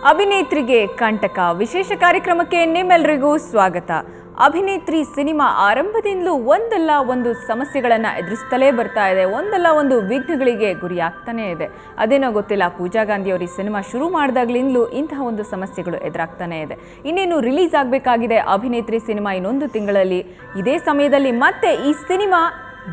ಅಭಿನೇತ್ರಿಗೆ ಕಂಟಕ ವಿಶೇಷ ಕಾರ್ಯಕ್ರಮಕ್ಕೆ ನಿಮ್ಮೆಲ್ಲರಿಗೂ ಸ್ವಾಗತ. ಅಭಿನೇತ್ರಿ ಸಿನಿಮಾ ಆರಂಭದಿಂದಲೂ ಒಂದಲ್ಲ ಒಂದು ಸಮಸ್ಯೆಗಳನ್ನು ಎದುರಿಸುತ್ತಲೇ ಬರ್ತಾ ಇದೆ, ಒಂದಲ್ಲ ಒಂದು ವಿಘ್ನಗಳಿಗೆ ಗುರಿಯಾಗ್ತಾನೆ ಇದೆ. ಅದೇನೋ ಗೊತ್ತಿಲ್ಲ, ಪೂಜಾ ಗಾಂಧಿ ಅವರು ಈ ಸಿನಿಮಾ ಶುರು ಮಾಡಿದಾಗಲಿಂದಲೂ ಇಂತಹ ಒಂದು ಸಮಸ್ಯೆಗಳು ಎದುರಾಗ್ತಾನೆ ಇದೆ. ಇನ್ನೇನು ರಿಲೀಸ್ ಆಗಬೇಕಾಗಿದೆ ಅಭಿನೇತ್ರಿ ಸಿನಿಮಾ ಇನ್ನೊಂದು ತಿಂಗಳಲ್ಲಿ. ಇದೇ ಸಮಯದಲ್ಲಿ ಮತ್ತೆ ಈ ಸಿನಿಮಾ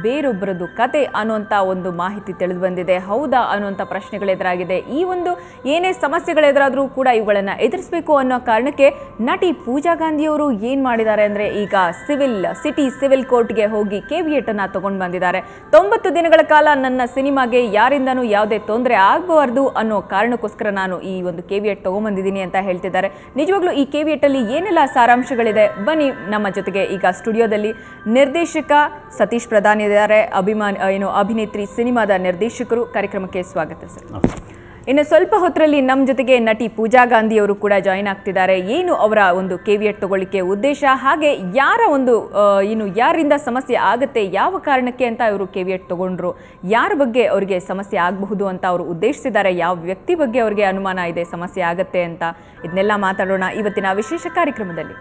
ಬೇರೊಬ್ಬರದ್ದು ಕತೆ ಅನ್ನುವಂಥ ಒಂದು ಮಾಹಿತಿ ತಿಳಿದು ಬಂದಿದೆ. ಹೌದಾ ಅನ್ನುವಂಥ ಪ್ರಶ್ನೆಗಳು ಎದುರಾಗಿದೆ. ಈ ಒಂದು ಏನೇ ಸಮಸ್ಯೆಗಳೆದುರಾದರೂ ಕೂಡ ಇವುಗಳನ್ನು ಎದುರಿಸಬೇಕು ಅನ್ನೋ ಕಾರಣಕ್ಕೆ ನಟಿ ಪೂಜಾ ಗಾಂಧಿಯವರು ಏನು ಮಾಡಿದ್ದಾರೆ ಅಂದರೆ, ಈಗ ಸಿಟಿ ಸಿವಿಲ್ ಕೋರ್ಟ್ಗೆ ಹೋಗಿ ಕೇವಿಯೇಟನ್ನು ತಗೊಂಡು ಬಂದಿದ್ದಾರೆ. 90 ದಿನಗಳ ಕಾಲ ನನ್ನ ಸಿನಿಮಾಗೆ ಯಾರಿಂದನೂ ಯಾವುದೇ ತೊಂದರೆ ಆಗಬಾರ್ದು ಅನ್ನೋ ಕಾರಣಕ್ಕೋಸ್ಕರ ನಾನು ಈ ಒಂದು ಕೇವಿಯೇಟ್ ತೊಗೊಂಡ್ಬಂದಿದ್ದೀನಿ ಅಂತ ಹೇಳ್ತಿದ್ದಾರೆ. ನಿಜವಾಗ್ಲೂ ಈ ಕೇವಿಯೇಟಲ್ಲಿ ಏನೆಲ್ಲ ಸಾರಾಂಶಗಳಿದೆ, ಬನ್ನಿ ನಮ್ಮ ಜೊತೆಗೆ. ಈಗ ಸ್ಟುಡಿಯೋದಲ್ಲಿ ನಿರ್ದೇಶಕ ಸತೀಶ್ ಪ್ರಧಾನ್ ಇದ್ದಾರೆ, ಅಭಿನೇತ್ರಿ ಸಿನಿಮಾದ ನಿರ್ದೇಶಕರು. ಕಾರ್ಯಕ್ರಮಕ್ಕೆ ಸ್ವಾಗತ ಸರ್. ಇನ್ನು ಸ್ವಲ್ಪ ಹೊತ್ತರಲ್ಲಿ ನಮ್ಮ ಜೊತೆಗೆ ನಟಿ ಪೂಜಾ ಗಾಂಧಿ ಅವರು ಕೂಡ ಜಾಯಿನ್ ಆಗ್ತಿದ್ದಾರೆ. ಏನು ಅವರ ಒಂದು ಕೇವಿಯೇಟ್ ತಗೊಳ್ಳಿಕ್ಕೆ ಉದ್ದೇಶ, ಹಾಗೆ ಯಾರ ಒಂದು ಯಾರಿಂದ ಸಮಸ್ಯೆ ಆಗುತ್ತೆ, ಯಾವ ಕಾರಣಕ್ಕೆ ಅಂತ ಅವರು ಕೇವಿಯೇಟ್ ತಗೊಂಡ್ರು, ಯಾರ ಬಗ್ಗೆ ಅವರಿಗೆ ಸಮಸ್ಯೆ ಆಗಬಹುದು ಅಂತ ಅವರು ಉದ್ದೇಶಿಸಿದ್ದಾರೆ, ಯಾವ ವ್ಯಕ್ತಿ ಬಗ್ಗೆ ಅವರಿಗೆ ಅನುಮಾನ ಇದೆ ಸಮಸ್ಯೆ ಆಗತ್ತೆ ಅಂತ, ಇದನ್ನೆಲ್ಲ ಮಾತಾಡೋಣ ಇವತ್ತಿನ ವಿಶೇಷ ಕಾರ್ಯಕ್ರಮದಲ್ಲಿ.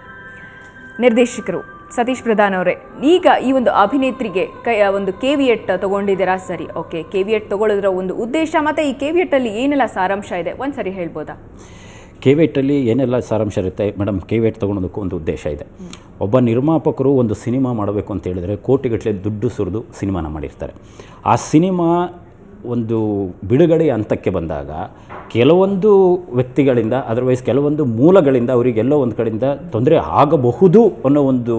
ನಿರ್ದೇಶಕರು ಸತೀಶ್ ಪ್ರಧಾನ್ ಅವರೇ, ಈಗ ಈ ಒಂದು ಅಭಿನೇತ್ರಿಗೆ ಒಂದು ಕೇವಿಯೇಟ್ ತಗೊಂಡಿದ್ದೀರಾ, ಸರಿ, ಓಕೆ. ಕೇವಿಯೇಟ್ ತಗೊಳ್ಳೋದ್ರ ಒಂದು ಉದ್ದೇಶ ಮತ್ತು ಈ ಕೇವಿಯೇಟಲ್ಲಿ ಏನೆಲ್ಲ ಸಾರಾಂಶ ಇದೆ ಒಂದ್ಸರಿ ಹೇಳ್ಬೋದಾ? ಕೇವಿಯೇಟಲ್ಲಿ ಏನೆಲ್ಲ ಸಾರಾಂಶ ಇರುತ್ತೆ ಮೇಡಮ್? ಕೇವಿಯೇಟ್ ತೊಗೊಳೋದಕ್ಕೂ ಒಂದು ಉದ್ದೇಶ ಇದೆ. ಒಬ್ಬ ನಿರ್ಮಾಪಕರು ಒಂದು ಸಿನಿಮಾ ಮಾಡಬೇಕು ಅಂತ ಹೇಳಿದರೆ ಕೋಟಿಗಟ್ಟಲೆ ದುಡ್ಡು ಸುರಿದು ಸಿನಿಮಾನ ಮಾಡಿರ್ತಾರೆ. ಆ ಸಿನಿಮಾ ಒಂದು ಬಿಡುಗಡೆ ಹಂತಕ್ಕೆ ಬಂದಾಗ ಕೆಲವೊಂದು ವ್ಯಕ್ತಿಗಳಿಂದ, ಅದರ್ವೈಸ್ ಕೆಲವೊಂದು ಮೂಲಗಳಿಂದ ಅವರಿಗೆಲ್ಲೋ ಒಂದು ಕಡೆಯಿಂದ ತೊಂದರೆ ಆಗಬಹುದು ಅನ್ನೋ ಒಂದು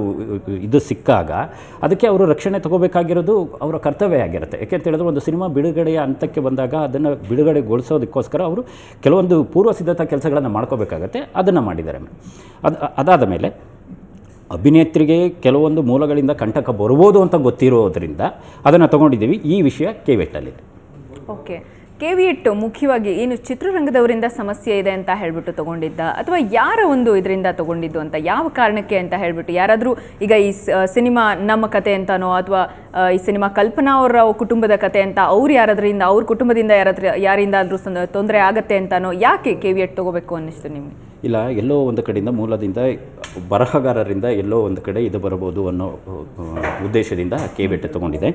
ಇದು ಸಿಕ್ಕಾಗ ಅದಕ್ಕೆ ಅವರು ರಕ್ಷಣೆ ತಗೋಬೇಕಾಗಿರೋದು ಅವರ ಕರ್ತವ್ಯ ಆಗಿರುತ್ತೆ. ಯಾಕೆಂತ ಹೇಳಿದ್ರೆ ಒಂದು ಸಿನಿಮಾ ಬಿಡುಗಡೆಯ ಹಂತಕ್ಕೆ ಬಂದಾಗ ಅದನ್ನು ಬಿಡುಗಡೆಗೊಳಿಸೋದಕ್ಕೋಸ್ಕರ ಅವರು ಕೆಲವೊಂದು ಪೂರ್ವ ಸಿದ್ಧತಾ ಕೆಲಸಗಳನ್ನು ಮಾಡ್ಕೋಬೇಕಾಗತ್ತೆ. ಅದನ್ನು ಮಾಡಿದ್ದಾರೆ. ಅದಾದ ಮೇಲೆ ಅಭಿನೇತ್ರಿಗೆ ಕೆಲವೊಂದು ಮೂಲಗಳಿಂದ ಕಂಟಕ ಬರ್ಬೋದು ಅಂತ ಗೊತ್ತಿರೋದ್ರಿಂದ ಅದನ್ನು ತೊಗೊಂಡಿದ್ದೀವಿ. ಈ ವಿಷಯ ಕೇವಿಯೇಟಲ್ಲಿದೆ. ಓಕೆ. ಕೇವಿಯೇಟ್ ಮುಖ್ಯವಾಗಿ ಏನು ಚಿತ್ರರಂಗದವರಿಂದ ಸಮಸ್ಯೆ ಇದೆ ಅಂತ ಹೇಳ್ಬಿಟ್ಟು ತಗೊಂಡಿದ್ದ, ಅಥವಾ ಯಾರ ಒಂದು ಇದರಿಂದ ತಗೊಂಡಿದ್ದು ಅಂತ, ಯಾವ ಕಾರಣಕ್ಕೆ ಅಂತ ಹೇಳ್ಬಿಟ್ಟು ಯಾರಾದರೂ ಈಗ ಈ ಸಿನಿಮಾ ನಮ್ಮ ಕತೆ ಅಂತನೋ, ಅಥವಾ ಈ ಸಿನಿಮಾ ಕಲ್ಪನಾ ಅವರ ಕುಟುಂಬದ ಕತೆ ಅಂತ ಅವ್ರು ಯಾರಾದ್ರಿಂದ, ಅವ್ರ ಕುಟುಂಬದಿಂದ ಯಾರಿಂದಾದ್ರೂ ತೊಂದರೆ ಆಗತ್ತೆ ಅಂತನೋ, ಯಾಕೆ ಕೇವಿಯೇಟ್ ತಗೋಬೇಕು ಅನ್ನಿಸ್ತು ನಿಮಗೆ? ಇಲ್ಲ, ಎಲ್ಲೋ ಒಂದು ಕಡೆಯಿಂದ ಮೂಲದಿಂದ ಬರಹಗಾರರಿಂದ ಎಲ್ಲೋ ಒಂದು ಕಡೆ ಇದು ಬರಬಹುದು ಅನ್ನೋ ಉದ್ದೇಶದಿಂದ ಕೇವಿಯೇಟ್ ತೊಗೊಂಡಿದೆ.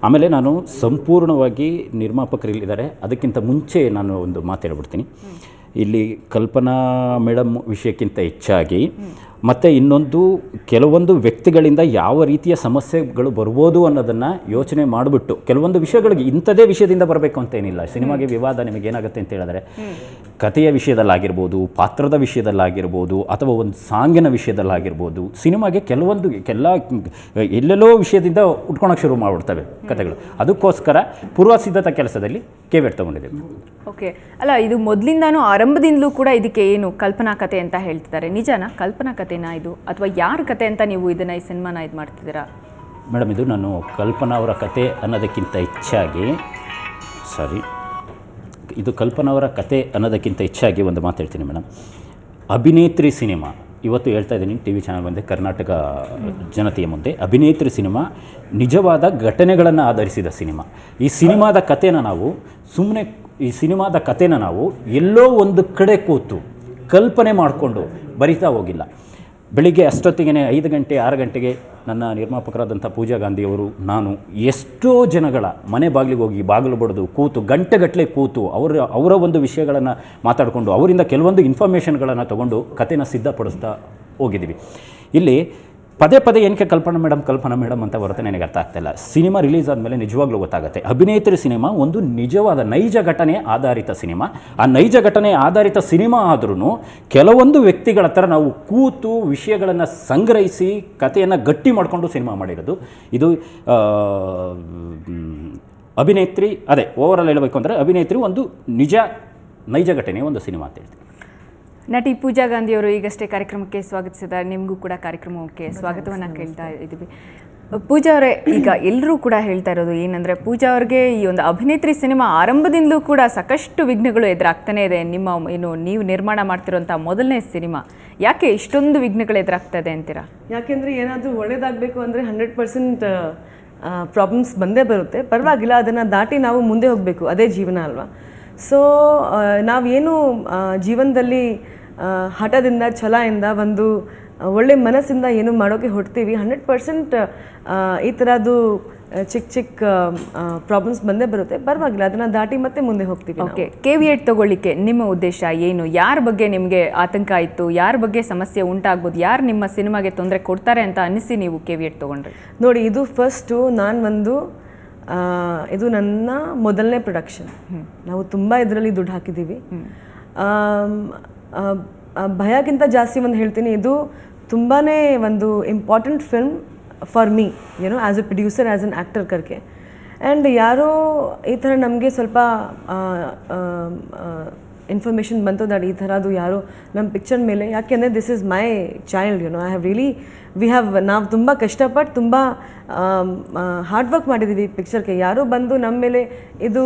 ಆಮೇಲೆ ನಾನು ಸಂಪೂರ್ಣವಾಗಿ ನಿರ್ಮಾಪಕರಿಲ್ಲಿದ್ದಾರೆ, ಅದಕ್ಕಿಂತ ಮುಂಚೆ ನಾನು ಒಂದು ಮಾತು ಹೇಳ್ಬಿಡ್ತೀನಿ. ಇಲ್ಲಿ ಕಲ್ಪನಾ ಮೇಡಮ್ ವಿಷಯಕ್ಕಿಂತ ಹೆಚ್ಚಾಗಿ ಮತ್ತು ಇನ್ನೊಂದು ಕೆಲವೊಂದು ವ್ಯಕ್ತಿಗಳಿಂದ ಯಾವ ರೀತಿಯ ಸಮಸ್ಯೆಗಳು ಬರ್ಬೋದು ಅನ್ನೋದನ್ನು ಯೋಚನೆ ಮಾಡಿಬಿಟ್ಟು, ಕೆಲವೊಂದು ವಿಷಯಗಳಿಗೆ ಇಂಥದೇ ವಿಷಯದಿಂದ ಬರಬೇಕು ಅಂತೇನಿಲ್ಲ. ಸಿನಿಮಾಗೆ ವಿವಾದ ನಿಮಗೇನಾಗುತ್ತೆ ಅಂತ ಹೇಳಿದ್ರೆ ಕಥೆಯ ವಿಷಯದಲ್ಲಾಗಿರ್ಬೋದು, ಪಾತ್ರದ ವಿಷಯದಲ್ಲಾಗಿರ್ಬೋದು, ಅಥವಾ ಒಂದು ಸಾಂಗಿನ ವಿಷಯದಲ್ಲಾಗಿರ್ಬೋದು, ಸಿನಿಮಾಗೆ ಕೆಲವೊಂದು ಎಲ್ಲೆಲ್ಲೋ ವಿಷಯದಿಂದ ಉಟ್ಕೊಳಕ್ಕೆ ಶುರು ಮಾಡಿಬಿಡ್ತವೆ ಕಥೆಗಳು. ಅದಕ್ಕೋಸ್ಕರ ಪೂರ್ವ ಸಿದ್ಧತಾ ಕೆಲಸದಲ್ಲಿ ಕೇವಿಯೇಟ್ ತೊಗೊಂಡಿದ್ದೀವಿ. ಓಕೆ. ಅಲ್ಲ, ಇದು ಮೊದಲಿಂದಾನು ಆರಂಭದಿಂದಲೂ ಕೂಡ ಇದಕ್ಕೆ ಏನು ಕಲ್ಪನಾ ಕತೆ ಅಂತ ಹೇಳ್ತಿದ್ದಾರೆ, ನಿಜನಾ? ಕಲ್ಪನಾ ಕತೆನಾ ಇದು, ಅಥವಾ ಯಾರ ಕತೆ ಅಂತ ನೀವು ಇದನ್ನು ಈ ಸಿನಿಮಾನ ಇದು ಮಾಡ್ತಿದ್ದೀರಾ? ಮೇಡಮ್, ಇದು ನಾನು ಕಲ್ಪನಾ ಅವರ ಕತೆ ಅನ್ನೋದಕ್ಕಿಂತ ಹೆಚ್ಚಾಗಿ ಇದು ಕಲ್ಪನಾ ಅವರ ಕತೆ ಅನ್ನೋದಕ್ಕಿಂತ ಹೆಚ್ಚಾಗಿ ಒಂದು ಮಾತು ಹೇಳ್ತೀನಿ ಮೇಡಮ್. ಅಭಿನೇತ್ರಿ ಸಿನಿಮಾ ಇವತ್ತು ಹೇಳ್ತಾ ಇದ್ದೀನಿ, ಟಿ ವಿ ಚಾನಲ್ ಮುಂದೆ, ಕರ್ನಾಟಕ ಜನತೆಯ ಮುಂದೆ, ಅಭಿನೇತ್ರಿ ಸಿನಿಮಾ ನಿಜವಾದ ಘಟನೆಗಳನ್ನು ಆಧರಿಸಿದ ಸಿನಿಮಾ. ಈ ಸಿನಿಮಾದ ಕಥೆನ ನಾವು ಎಲ್ಲೋ ಒಂದು ಕಡೆ ಕೂತು ಕಲ್ಪನೆ ಮಾಡಿಕೊಂಡು ಬರಿತಾ ಹೋಗಿಲ್ಲ. ಬೆಳಿಗ್ಗೆ ಅಷ್ಟೊತ್ತಿಗೆ 5 ಗಂಟೆ 6 ಗಂಟೆಗೆ ನನ್ನ ನಿರ್ಮಾಪಕರಾದಂಥ ಪೂಜಾ ಗಾಂಧಿಯವರು, ನಾನು ಎಷ್ಟೋ ಜನಗಳ ಮನೆ ಬಾಗಿಲಿಗೆ ಹೋಗಿ ಬಾಗಿಲು ಬಡಿದು ಕೂತು ಗಂಟೆಗಟ್ಟಲೆ ಕೂತು ಅವರ ಒಂದು ವಿಷಯಗಳನ್ನು ಮಾತಾಡಿಕೊಂಡು ಅವರಿಂದ ಕೆಲವೊಂದು ಇನ್ಫಾರ್ಮೇಷನ್ಗಳನ್ನು ತೊಗೊಂಡು ಕಥೆನ ಸಿದ್ಧಪಡಿಸ್ತಾ ಹೋಗಿದ್ದೀವಿ. ಇಲ್ಲಿ ಪದೇ ಪದೇ ಏನಕ್ಕೆ ಕಲ್ಪನಾ ಮೇಡಮ್ ಅಂತ ಬರುತ್ತೆ ನನಗೆ ಅರ್ಥ ಆಗ್ತಾಯಿಲ್ಲ. ಸಿನಿಮಾ ರಿಲೀಸ್ ಆದಮೇಲೆ ನಿಜವಾಗ್ಲೂ ಗೊತ್ತಾಗುತ್ತೆ. ಅಭಿನೇತ್ರಿ ಸಿನಿಮಾ ಒಂದು ನಿಜವಾದ ನೈಜ ಘಟನೆ ಆಧಾರಿತ ಸಿನಿಮಾ. ಆ ನೈಜ ಘಟನೆ ಆಧಾರಿತ ಸಿನಿಮಾ ಆದ್ರೂ ಕೆಲವೊಂದು ವ್ಯಕ್ತಿಗಳ ಹತ್ರ ನಾವು ಕೂತು ವಿಷಯಗಳನ್ನು ಸಂಗ್ರಹಿಸಿ ಕಥೆಯನ್ನು ಗಟ್ಟಿ ಮಾಡಿಕೊಂಡು ಸಿನಿಮಾ ಮಾಡಿರೋದು. ಇದು ಅಭಿನೇತ್ರಿ, ಓವರಾಲ್ ಹೇಳಬೇಕು ಅಂದರೆ ಅಭಿನೇತ್ರಿ ಒಂದು ನೈಜ ಘಟನೆ ಒಂದು ಸಿನಿಮಾ ಅಂತ ಹೇಳ್ತೀವಿ. ನಟಿ ಪೂಜಾ ಗಾಂಧಿಯವರು ಈಗಷ್ಟೇ ಕಾರ್ಯಕ್ರಮಕ್ಕೆ ಸ್ವಾಗತಿಸಿದ್ದಾರೆ. ನಿಮಗೂ ಕೂಡ ಕಾರ್ಯಕ್ರಮಕ್ಕೆ ಸ್ವಾಗತವನ್ನು ಕೇಳ್ತಾ ಇದ್ದೀವಿ. ಪೂಜಾ ಅವರೇ, ಈಗ ಎಲ್ಲರೂ ಕೂಡ ಹೇಳ್ತಾ ಇರೋದು ಏನಂದರೆ, ಪೂಜಾ ಅವ್ರಿಗೆ ಈ ಒಂದು ಅಭಿನೇತ್ರಿ ಸಿನಿಮಾ ಆರಂಭದಿಂದಲೂ ಕೂಡ ಸಾಕಷ್ಟು ವಿಘ್ನಗಳು ಎದುರಾಗ್ತಾನೆ ಇದೆ. ನೀವು ನಿರ್ಮಾಣ ಮಾಡ್ತಿರೋಂಥ ಮೊದಲನೇ ಸಿನಿಮಾ ಯಾಕೆ ಇಷ್ಟೊಂದು ವಿಘ್ನಗಳು ಎದುರಾಗ್ತಾ ಇದೆ ಅಂತೀರಾ? ಯಾಕೆಂದರೆ ಏನಾದರೂ ಒಳ್ಳೇದಾಗಬೇಕು ಅಂದರೆ 100% ಪ್ರಾಬ್ಲಮ್ಸ್ ಬಂದೇ ಬರುತ್ತೆ. ಪರವಾಗಿಲ್ಲ, ಅದನ್ನು ದಾಟಿ ನಾವು ಮುಂದೆ ಹೋಗಬೇಕು, ಅದೇ ಜೀವನ ಅಲ್ವಾ. ಸೊ ನಾವೇನು ಜೀವನದಲ್ಲಿ ಹಠದಿಂದ ಛಲದಿಂದ ಒಂದು ಒಳ್ಳೆ ಮನಸ್ಸಿಂದ ಏನು ಮಾಡೋಕ್ಕೆ ಹೊಡ್ತೀವಿ 100% ಈ ಥರದ್ದು ಚಿಕ್ಕ ಚಿಕ್ಕ ಪ್ರಾಬ್ಲಮ್ಸ್ ಬಂದೇ ಬರುತ್ತೆ, ಪರವಾಗಿಲ್ಲ, ಅದನ್ನು ದಾಟಿ ಮತ್ತೆ ಮುಂದೆ ಹೋಗ್ತೀವಿ. ಓಕೆ, KV8 ತಗೊಳ್ಳಿಕ್ಕೆ ನಿಮ್ಮ ಉದ್ದೇಶ ಏನು? ಯಾರ ಬಗ್ಗೆ ನಿಮಗೆ ಆತಂಕ ಇತ್ತು? ಯಾರ ಬಗ್ಗೆ ಸಮಸ್ಯೆ ಉಂಟಾಗ್ಬೋದು? ಯಾರು ನಿಮ್ಮ ಸಿನಿಮಾಗೆ ತೊಂದರೆ ಕೊಡ್ತಾರೆ ಅಂತ ಅನ್ನಿಸಿ ನೀವು KV8 ತೊಗೊಂಡ್ರಿ? ನೋಡಿ, ಇದು ಫಸ್ಟು ಇದು ನನ್ನ ಮೊದಲನೇ ಪ್ರೊಡಕ್ಷನ್. ನಾವು ತುಂಬ ಇದರಲ್ಲಿ ದುಡ್ಡು ಹಾಕಿದ್ದೀವಿ. ಭಯಕ್ಕಿಂತ ಜಾಸ್ತಿ ಒಂದು ಹೇಳ್ತೀನಿ, ಇದು ತುಂಬಾ ಒಂದು ಇಂಪಾರ್ಟೆಂಟ್ ಫಿಲ್ಮ್ ಫಾರ್ ಮೀ, ಏನೋ as a producer, as an actor ಕರ್ಕೆ. ಆ್ಯಂಡ್ ಯಾರೋ ಈ ಥರ ನಮಗೆ ಸ್ವಲ್ಪ ಇನ್ಫಾರ್ಮೇಷನ್ ಬಂತು ದಟ್ ಈ ಥರದ್ದು ಯಾರೋ ನಮ್ಮ ಪಿಕ್ಚರ್ ಮೇಲೆ, ಯಾಕೆಂದರೆ this is my child, I have really ನಾವು ತುಂಬ ಕಷ್ಟಪಟ್ಟು ತುಂಬ ಹಾರ್ಡ್ ವರ್ಕ್ ಮಾಡಿದ್ದೀವಿ ಪಿಕ್ಚರ್ಗೆ. ಯಾರೋ ಬಂದು ನಮ್ಮ ಮೇಲೆ ಇದು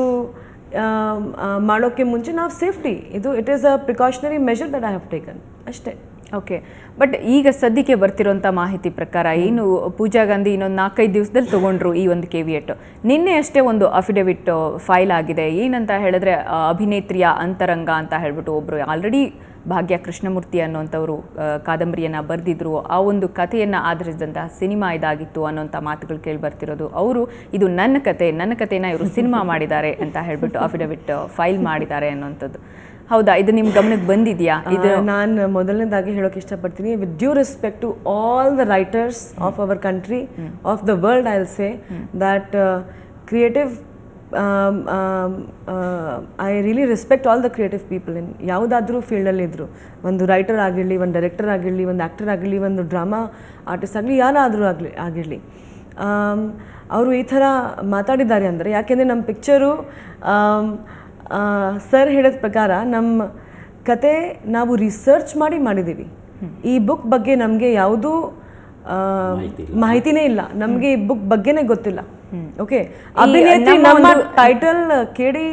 ಮಾಡೋಕ್ಕೆ ಮುಂಚೆ ನಾವು safety, it is a precautionary measure that I have taken ಅಷ್ಟೇ. ಓಕೆ, ಬಟ್ ಈಗ ಸದ್ಯಕ್ಕೆ ಬರ್ತಿರೋಂಥ ಮಾಹಿತಿ ಪ್ರಕಾರ ಏನು ಪೂಜಾ ಗಾಂಧಿ ಇನ್ನೊಂದು 4-5 ದಿವಸದಲ್ಲಿ ತೊಗೊಂಡ್ರು ಈ ಒಂದು KV8. ನಿನ್ನೆ ಅಷ್ಟೇ ಒಂದು ಅಫಿಡವಿಟ್ ಫೈಲ್ ಆಗಿದೆ. ಏನಂತ ಹೇಳಿದ್ರೆ ಅಭಿನೇತ್ರಿಯ ಅಂತರಂಗ ಅಂತ ಹೇಳ್ಬಿಟ್ಟು ಒಬ್ಬರು ಆಲ್ರೆಡಿ ಭಾಗ್ಯ ಕೃಷ್ಣಮೂರ್ತಿ ಅನ್ನೋಂಥವ್ರು ಕಾದಂಬರಿಯನ್ನು ಬರೆದಿದ್ರು. ಆ ಒಂದು ಕಥೆಯನ್ನು ಆಧರಿಸಿದಂತಹ ಸಿನಿಮಾ ಇದಾಗಿತ್ತು ಅನ್ನೋಂಥ ಮಾತುಗಳು ಕೇಳಿ ಬರ್ತಿರೋದು. ಅವರು ಇದು ನನ್ನ ಕಥೆನ ಇವರು ಸಿನಿಮಾ ಮಾಡಿದ್ದಾರೆ ಅಂತ ಹೇಳ್ಬಿಟ್ಟು ಅಫಿಡವಿಟ್ ಫೈಲ್ ಮಾಡಿದ್ದಾರೆ ಅನ್ನೋಂಥದ್ದು. ಹೌದಾ, ಇದು ನಿಮ್ಮ ಗಮನಕ್ಕೆ ಬಂದಿದೆಯಾ? ಇದು ನಾನು ಮೊದಲನೇದಾಗಿ ಹೇಳೋಕೆ ಇಷ್ಟಪಡ್ತೀನಿ, with due respect to all the writers of our country, of the world, I will say that creative I really respect all the creative people in ಯಾವುದಾದ್ರೂ ಫೀಲ್ಡಲ್ಲಿ ಇದ್ದರು. ಒಂದು ರೈಟರ್ ಆಗಿರಲಿ, ಒಂದು ಡೈರೆಕ್ಟರ್ ಆಗಿರಲಿ, ಒಂದು ಆ್ಯಕ್ಟರ್ ಆಗಿರಲಿ, ಒಂದು ಡ್ರಾಮಾ ಆರ್ಟಿಸ್ಟ್ ಆಗಲಿ, ಯಾರಾದರೂ ಆಗಿರಲಿ, ಅವರು ಈ ಥರ ಮಾತಾಡಿದ್ದಾರೆ ಅಂದರೆ ಯಾಕೆಂದರೆ ನಮ್ಮ ಪಿಕ್ಚರು ಸರ್ ಹೇಳಿದ ಪ್ರಕಾರ ನಮ್ಮ ಕತೆ ನಾವು ರಿಸರ್ಚ್ ಮಾಡಿದ್ದೀವಿ. ಈ ಬುಕ್ ಬಗ್ಗೆ ನಮಗೆ ಯಾವುದೂ ಮಾಹಿತಿನೇ ಇಲ್ಲ, ನಮಗೆ ಈ ಬುಕ್ ಬಗ್ಗೆನೇ ಗೊತ್ತಿಲ್ಲ. ಓಕೆ, ಅಭಿನೇತ್ರಿ ನಮ್ಮ ಟೈಟಲ್ ಕೇಳಿ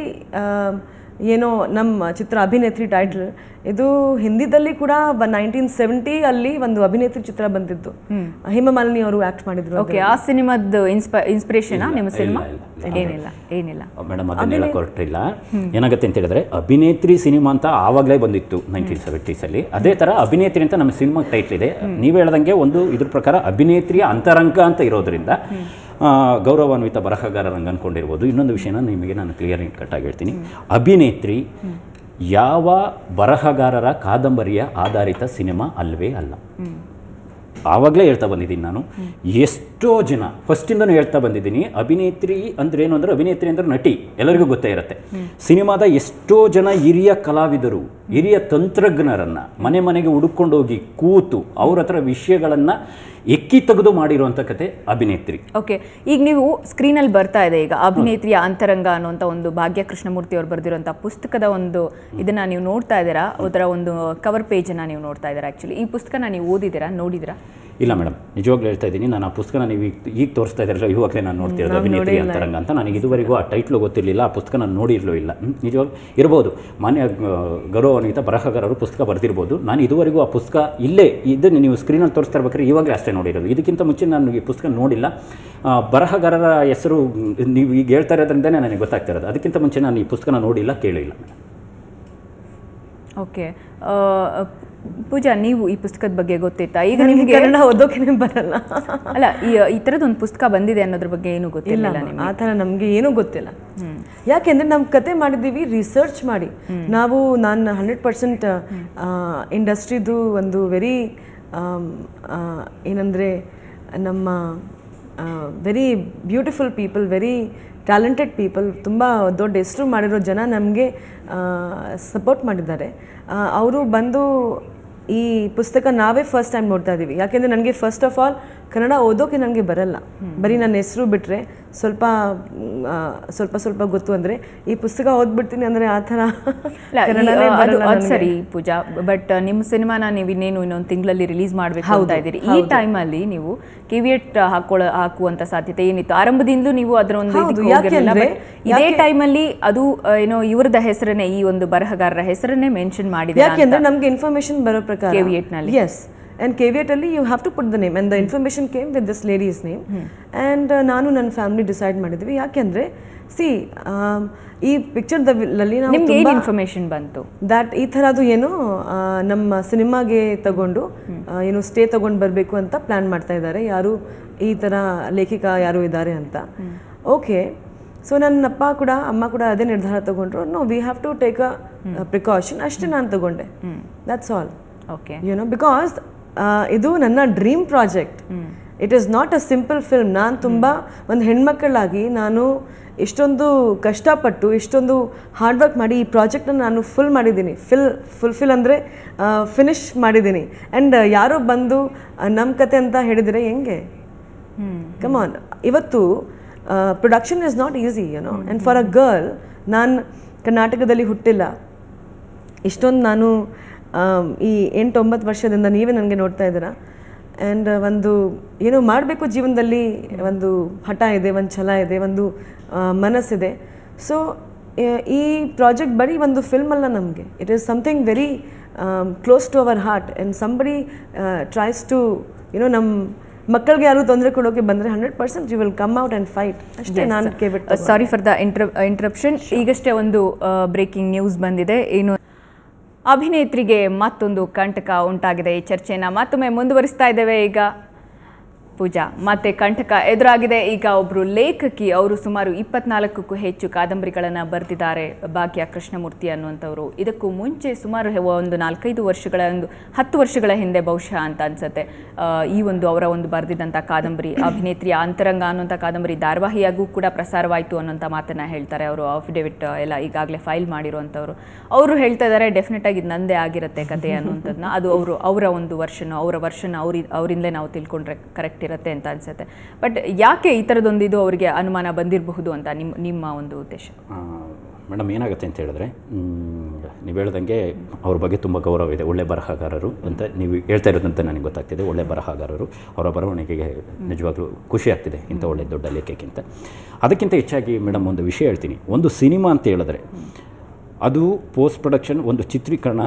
ಏನೋ ನಮ್ಮ ಚಿತ್ರ ಅಭಿನೇತ್ರಿ ಟೈಟಲ್, ಇದು ಹಿಂದಿದಲ್ಲಿ ಕೂಡ 1970 ಅಲ್ಲಿ ಒಂದು ಅಭಿನೇತ್ರಿ ಚಿತ್ರ ಬಂದಿದ್ದು, ಹೇಮಮಾಲಿನಿ ಅವರು ಆಕ್ಟ್ ಮಾಡಿದ್ರು. ಓಕೆ, ಆ ಸಿನಿಮಾದ ಇನ್ಸ್ಪಿರೇಷನ್ ನಿಮ್ಮ ಸಿನಿಮಾ? ಏನಿಲ್ಲ ಮೇಡಮ್, ಅದನ್ನ ಹೇಳಕ್ ಹೊರಟಿಲ್ಲ. ಏನಾಗುತ್ತೆ ಅಂತ ಹೇಳಿದ್ರೆ ಅಭಿನೇತ್ರಿ ಸಿನಿಮಾ ಅಂತ ಆವಾಗಲೇ ಬಂದಿತ್ತು 1970s ಅಲ್ಲಿ. ಅದೇ ತರ ಅಭಿನೇತ್ರಿ ಅಂತ ನಮ್ಮ ಸಿನಿಮಾ ಟೈಟ್ಲ್ ಇದೆ. ನೀವು ಹೇಳ್ದಂಗೆ ಒಂದು ಇದ್ರ ಪ್ರಕಾರ ಅಭಿನೇತ್ರಿಯ ಅಂತರಂಗ ಅಂತ ಇರೋದ್ರಿಂದ ಗೌರವಾನ್ವಿತ ಬರಹಗಾರರಂಗೆ ಅಂದ್ಕೊಂಡಿರ್ಬೋದು. ಇನ್ನೊಂದು ವಿಷಯನ ನಿಮಗೆ ನಾನು ಕ್ಲಿಯರ್ ಕಟ್ಟಾಗಿ ಹೇಳ್ತೀನಿ. ಅಭಿನೇತ್ರಿ ಯಾವ ಬರಹಗಾರರ ಕಾದಂಬರಿಯ ಆಧಾರಿತ ಸಿನಿಮಾ ಅಲ್ವೇ ಅಲ್ಲ. ಆವಾಗಲೇ ಹೇಳ್ತಾ ಬಂದಿದ್ದೀನಿ ನಾನು. ಎಷ್ಟೋ ಜನ ಫಸ್ಟಿಂದನೂ ಹೇಳ್ತಾ ಬಂದಿದ್ದೀನಿ, ಅಭಿನೇತ್ರಿ ಅಂದ್ರೆ ಏನು ಅಂದರೆ ಅಭಿನೇತ್ರಿ ಅಂದ್ರೆ ನಟಿ, ಎಲ್ಲರಿಗೂ ಗೊತ್ತೇ ಇರುತ್ತೆ. ಸಿನಿಮಾದ ಎಷ್ಟೋ ಜನ ಹಿರಿಯ ಕಲಾವಿದರು, ಹಿರಿಯ ತಂತ್ರಜ್ಞರನ್ನು ಮನೆ ಮನೆಗೆ ಹುಡುಕೊಂಡೋಗಿ ಕೂತು ಅವ್ರ ಹತ್ರ ವಿಷಯಗಳನ್ನು ಎಕ್ಕಿ ತೆಗೆದು ಮಾಡಿರುವಂಥ ಕತೆ ಅಭಿನೇತ್ರಿ. ಓಕೆ, ಈಗ ನೀವು ಸ್ಕ್ರೀನಲ್ಲಿ ಬರ್ತಾ ಇದೆ ಈಗ ಅಭಿನೇತ್ರಿಯ ಅಂತರಂಗ ಅನ್ನುವಂಥ ಒಂದು ಭಾಗ್ಯ ಕೃಷ್ಣಮೂರ್ತಿ ಅವರು ಬರೆದಿರುವಂಥ ಪುಸ್ತಕದ ಒಂದು ಇದನ್ನು ನೀವು ನೋಡ್ತಾ ಇದ್ದೀರಾ, ಅದರ ಒಂದು ಕವರ್ ಪೇಜನ್ನು ನೀವು ನೋಡ್ತಾ ಇದ್ದೀರಾ. ಆ್ಯಕ್ಚುಲಿ ಈ ಪುಸ್ತಕನ ನೀವು ಓದಿದ್ದೀರಾ, ನೋಡಿದ್ದೀರಾ? ಇಲ್ಲ ಮೇಡಮ್, ನಿಜವಾಗ್ಲೂ ಹೇಳ್ತಾ ಇದ್ದೀನಿ. ನಾನು ಆ ಪುಸ್ತಕನ ನೀವು ಈಗ ತೋರಿಸ್ತಾ ಇದ್ದೀರಲ್ಲ, ಇವಾಗಲೇ ನಾನು ನೋಡ್ತಿರೋದು ಅಭಿನೇತ್ರಿ ಅಂತರಂಗ ಅಂತ. ನನಗೆ ಇದುವರೆಗೂ ಆ ಟೈಟ್ಲು ಗೊತ್ತಿರಲಿಲ್ಲ, ಆ ಪುಸ್ತಕ ನಾನು ನೋಡಿರಲೂ ಇಲ್ಲ. ನಿಜವಾಗ್ಲೂ ಇರ್ಬೋದು, ಮಾನ್ಯ ಗೌರವಾನ್ವಿತ ಬರಹಗಾರರು ಪುಸ್ತಕ ಬರೆದಿರ್ಬೋದು. ನಾನು ಇದುವರೆಗೂ ಆ ಪುಸ್ತಕ ಇಲ್ಲೇ ಇದನ್ನು ನೀವು ಸ್ಕ್ರೀನಲ್ಲಿ ತೋರಿಸ್ತಾ ಇರ್ಬೇಕಾದ್ರೆ ಇವಾಗಲೇ ಅಷ್ಟೇ ನೋಡಿರೋದು. ಇದಕ್ಕಿಂತ ಮುಂಚೆ ನಾನು ಈ ಪುಸ್ತಕ ನೋಡಿಲ್ಲ. ಬರಹಗಾರರ ಹೆಸರು ನೀವು ಈಗ ಹೇಳ್ತಾ ಇರೋದ್ರಿಂದನೇ ನನಗೆ ಗೊತ್ತಾಗ್ತಾ ಇರೋದು. ಅದಕ್ಕಿಂತ ಮುಂಚೆ ನಾನು ಈ ಪುಸ್ತಕನ ನೋಡಿಲ್ಲ, ಕೇಳಿಲ್ಲ. ಓಕೆ, ಪೂಜಾ, ನೀವು ಈ ಪುಸ್ತಕದ ಬಗ್ಗೆ ಗೊತ್ತಿತ್ತಾ? ಈಗ ನಿಮಗೆ ಕನ್ನಡ ಓದೋಕೆ ಬರಲ್ಲ ಅಲ್ಲ, ಈ ಥರದ್ದು ಒಂದು ಪುಸ್ತಕ ಬಂದಿದೆ ಅನ್ನೋದ್ರ ಬಗ್ಗೆ ಏನೂ ಗೊತ್ತಿಲ್ಲ. ಆ ಥರ ನಮಗೆ ಏನೂ ಗೊತ್ತಿಲ್ಲ. ಯಾಕೆಂದರೆ ನಮ್ಮ ಕತೆ ಮಾಡಿದ್ದೀವಿ ರಿಸರ್ಚ್ ಮಾಡಿ. ನಾನು 100% ಇಂಡಸ್ಟ್ರಿದು ಒಂದು ವೆರಿ ಏನಂದರೆ ನಮ್ಮ very beautiful people, very talented people, ತುಂಬ ದೊಡ್ಡ ಹೆಸರು ಮಾಡಿರೋ ಜನ ನಮಗೆ ಸಪೋರ್ಟ್ ಮಾಡಿದ್ದಾರೆ. ಅವರು ಬಂದು ಈ ಪುಸ್ತಕ ನಾವೇ ಫಸ್ಟ್ ಟೈಮ್ ನೋಡ್ತಾ ಇದ್ದೀವಿ. ಯಾಕೆಂದರೆ ನನಗೆ ಫಸ್ಟ್ ಆಫ್ ಆಲ್ ಕನ್ನಡ ಓದೋಕೆ ನನಗೆ ಬರಲ್ಲ, ಬರೀ ನನ್ನ ಹೆಸರು ಬಿಟ್ಟರೆ ಸ್ವಲ್ಪ ಗೊತ್ತು. ಅಂದರೆ ಈ ಪುಸ್ತಕ ಓದ್ಬಿಡ್ತೀನಿ ಅಂದರೆ ಆ ಥರ ಅದು ಸರಿ ಪೂಜಾ. ಬಟ್ ನಿಮ್ಮ ಸಿನಿಮಾನ ನೀವು ಇನ್ನೊಂದು ತಿಂಗಳಲ್ಲಿ ರಿಲೀಸ್ ಮಾಡಬೇಕು ಅಂತ ಇದ್ದೀರಿ. ಈ ಟೈಮಲ್ಲಿ ನೀವು KV8 ಹಾಕುವಂಥ ಸಾಧ್ಯತೆ ಏನಿತ್ತು? ಆರಂಭದಿಂದಲೂ ನೀವು ಅದರ ಒಂದು ಇದೇ ಟೈಮಲ್ಲಿ ಅದು ಏನೋ ಇವ್ರದ ಹೆಸರನ್ನೇ, ಈ ಒಂದು ಬರಹಗಾರರ ಹೆಸರನ್ನೇ ಮೆನ್ಷನ್ ಮಾಡಿದೆ. ಯಾಕೆಂದರೆ ನಮಗೆ ಇನ್ಫಾರ್ಮೇಶನ್ ಬರೋ ಪ್ರಕಾರ KV8 ನಲ್ಲಿ ಎಸ್ ಆ್ಯಂಡ್ ಕೇವಿಯಟಲ್ಲಿ you have to put the name and the information came with this ladies name and ನಾನು ನನ್ನ ಫ್ಯಾಮಿಲಿ ಡಿಸೈಡ್ ಮಾಡಿದ್ವಿ. ಯಾಕೆಂದರೆ ಸಿ ಈ ಪಿಕ್ಚರ್ದಲ್ಲಿ ನಾವು ನಿಮ್ಗೆ ಏನು ಇನ್ಫಾರ್ಮೇಷನ್ ಬಂತು ದ್ಯಾಟ್ ಈ ಥರದ್ದು ಏನೋ ನಮ್ಮ ಸಿನಿಮಾಗೆ ತಗೊಂಡು ಏನು ಸ್ಟೇ ತಗೊಂಡು ಬರಬೇಕು ಅಂತ ಪ್ಲ್ಯಾನ್ ಮಾಡ್ತಾ ಇದ್ದಾರೆ, ಯಾರು ಈ ಥರ ಲೇಖಿಕ ಯಾರು ಇದ್ದಾರೆ ಅಂತ. ಓಕೆ, ಸೊ ನನ್ನ ಅಪ್ಪ ಕೂಡ ಅಮ್ಮ ಕೂಡ ಅದೇ ನಿರ್ಧಾರ ತಗೊಂಡ್ರು. No, we have to take a precaution, ಅಷ್ಟೇ ನಾನು ತಗೊಂಡೆ. That's all. Okay, you know, because ಇದು ನನ್ನ dream project. It is not a simple film. ನಾನು ತುಂಬ ಒಂದು ಹೆಣ್ಮಕ್ಕಳಾಗಿ ನಾನು ಇಷ್ಟೊಂದು ಕಷ್ಟಪಟ್ಟು ಇಷ್ಟೊಂದು ಹಾರ್ಡ್ ವರ್ಕ್ ಮಾಡಿ ಈ ಪ್ರಾಜೆಕ್ಟ್ನ ನಾನು ಫುಲ್ ಮಾಡಿದ್ದೀನಿ. ಫುಲ್ಫಿಲ್ ಅಂದರೆ ಫಿನಿಶ್ ಮಾಡಿದ್ದೀನಿ. ಆ್ಯಂಡ್ ಯಾರೋ ಬಂದು ನಮ್ಮ ಕತೆ ಅಂತ ಹೇಳಿದರೆ ಹೆಂಗೆ? Come on. ಇವತ್ತು production is not easy, you know. And for a girl, ನಾನು ಕರ್ನಾಟಕದಲ್ಲಿ ಹುಟ್ಟಿಲ್ಲ. ಇಷ್ಟೊಂದು ನಾನು ಈ 8-9 ವರ್ಷದಿಂದ ನೀವೇ ನನಗೆ ನೋಡ್ತಾ ಇದ್ದೀರಾ. ಆ್ಯಂಡ್ ಒಂದು ಏನೋ ಮಾಡಬೇಕು ಜೀವನದಲ್ಲಿ, ಒಂದು ಹಠ ಇದೆ, ಒಂದು ಛಲ ಇದೆ, ಒಂದು ಮನಸ್ಸಿದೆ. ಸೊ ಈ ಪ್ರಾಜೆಕ್ಟ್ ಬರೀ ಒಂದು ಫಿಲ್ಮ್ ಅಲ್ಲ ನಮಗೆ. It is something very close to our heart. And somebody tries to you know ನಮ್ಮ ಮಕ್ಕಳಿಗೆ ಯಾರು ತೊಂದರೆ ಕೊಡೋಕೆ ಬಂದರೆ 100% you will come out and fight. ಅಷ್ಟೇ ನಾನು ಕೇಳ್ಬಿಟ್ಟು. Sorry for the interruption. ಈಗಷ್ಟೇ ಒಂದು ಬ್ರೇಕಿಂಗ್ ನ್ಯೂಸ್ ಬಂದಿದೆ. ಏನು, ಅಭಿನೇತ್ರಿಗೆ ಮತ್ತೊಂದು ಕಂಟಕ ಉಂಟಾಗಿದೆ. ಈ ಚರ್ಚೆಯನ್ನು ಮತ್ತೊಮ್ಮೆ ಮುಂದುವರಿಸ್ತಾ ಇದ್ದೇವೆ. ಈಗ ಪೂಜಾ, ಮತ್ತೆ ಕಂಟಕ ಎದುರಾಗಿದೆ. ಈಗ ಒಬ್ಬರು ಲೇಖಕಿ, ಅವರು ಸುಮಾರು 24ಕ್ಕೂ ಹೆಚ್ಚು ಕಾದಂಬರಿಗಳನ್ನು ಬರೆದಿದ್ದಾರೆ, ಭಾಗ್ಯ ಕೃಷ್ಣಮೂರ್ತಿ ಅನ್ನುವಂಥವ್ರು. ಇದಕ್ಕೂ ಮುಂಚೆ ಸುಮಾರು ಒಂದು 4-5 ವರ್ಷಗಳ, ಒಂದು 10 ವರ್ಷಗಳ ಹಿಂದೆ ಬಹುಶಃ ಅಂತ ಅನ್ಸುತ್ತೆ, ಈ ಒಂದು ಅವರ ಒಂದು ಬರೆದಿದ್ದಂಥ ಕಾದಂಬರಿ ಅಭಿನೇತ್ರಿಯ ಅಂತರಂಗ ಅನ್ನುವಂಥ ಕಾದಂಬರಿ ಧಾರಾವಾಹಿಯಾಗೂ ಕೂಡ ಪ್ರಸಾರವಾಯಿತು ಅನ್ನೋಂಥ ಮಾತನ್ನು ಹೇಳ್ತಾರೆ. ಅವರು ಅಫಿಡೇವಿಟ್ ಎಲ್ಲ ಈಗಾಗಲೇ ಫೈಲ್ ಮಾಡಿರುವಂಥವ್ರು. ಅವರು ಹೇಳ್ತಾ ಇದ್ದಾರೆ ಡೆಫಿನೆಟ್ ಆಗಿ ಇದು ನಂದೇ ಆಗಿರುತ್ತೆ ಕತೆ ಅನ್ನುವಂಥದ್ದನ್ನ. ಅದು ಅವರ ಒಂದು ವರ್ಷನ್ ಅವರಿಂದಲೇ ನಾವು ತಿಳ್ಕೊಂಡ್ರೆ ಕರೆಕ್ಟ್ ಇರುತ್ತೆ ಅಂತ ಅನ್ಸುತ್ತೆ. ಬಟ್ ಯಾಕೆ ಈ ಥರದೊಂದು ಇದು ಅವರಿಗೆ ಅನುಮಾನ ಬಂದಿರಬಹುದು ಅಂತ ನಿಮ್ಮ ಒಂದು ಉದ್ದೇಶ? ಮೇಡಮ್, ಏನಾಗುತ್ತೆ ಅಂತ ಹೇಳಿದ್ರೆ, ನೀವು ಹೇಳ್ದಂಗೆ ಅವ್ರ ಬಗ್ಗೆ ತುಂಬ ಗೌರವ ಇದೆ. ಒಳ್ಳೆ ಬರಹಗಾರರು ಅಂತ ನೀವು ಹೇಳ್ತಾ ಇರೋದಂತ ನನಗೆ ಗೊತ್ತಾಗ್ತಿದೆ. ಒಳ್ಳೆ ಬರಹಗಾರರು, ಅವರ ಬರವಣಿಗೆಗೆ ನಿಜವಾಗ್ಲೂ ಖುಷಿ ಆಗ್ತಿದೆ ಇಂಥ ಒಳ್ಳೆ ದೊಡ್ಡ ಲೇಖಕ್ಕಿಂತ. ಅದಕ್ಕಿಂತ ಹೆಚ್ಚಾಗಿ ಮೇಡಮ್ ಒಂದು ವಿಷಯ ಹೇಳ್ತೀನಿ. ಒಂದು ಸಿನಿಮಾ ಅಂತ ಹೇಳಿದ್ರೆ ಅದು ಪೋಸ್ಟ್ ಪ್ರೊಡಕ್ಷನ್, ಒಂದು ಚಿತ್ರೀಕರಣ.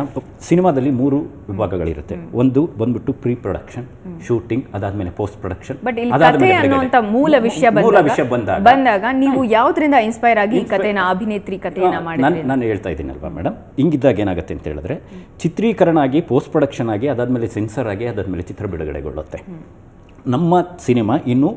ಸಿನಿಮಾದಲ್ಲಿ 3 ವಿಭಾಗಗಳಿರುತ್ತೆ. ಒಂದು ಬಂದ್ಬಿಟ್ಟು ಪ್ರೀ ಪ್ರೊಡಕ್ಷನ್, ಶೂಟಿಂಗ್, ಅದಾದ್ಮೇಲೆ ಪೋಸ್ಟ್ ಪ್ರೊಡಕ್ಷನ್. ಬಟ್ ಇಲ್ಲಿ ಕಥೆ ಅನ್ನುವಂಥ ಮೂಲ ವಿಷಯ ಬಂದಾಗ ನೀವು ಯಾವುದರಿಂದ ಇನ್ಸ್ಪೈರ್ ಆಗಿ ಈ ಕಥೆನ, ಅಭಿನೇತ್ರಿ ಕಥೆಯನ್ನ ಮಾಡಿದ್ರಿ? ನಾನು ಹೇಳ್ತಾ ಇದ್ದೀನಲ್ವಾ ಮೇಡಮ್, ಹಿಂಗಿದ್ದಾಗ ಏನಾಗುತ್ತೆ ಅಂತ ಹೇಳಿದ್ರೆ, ಚಿತ್ರೀಕರಣ ಆಗಿ, ಪೋಸ್ಟ್ ಪ್ರೊಡಕ್ಷನ್ ಆಗಿ, ಅದಾದ್ಮೇಲೆ ಸೆನ್ಸರ್ ಆಗಿ, ಅದಾದ್ಮೇಲೆ ಚಿತ್ರ ಬಿಡುಗಡೆಗೊಳ್ಳುತ್ತೆ. ನಮ್ಮ ಸಿನಿಮಾ ಇನ್ನು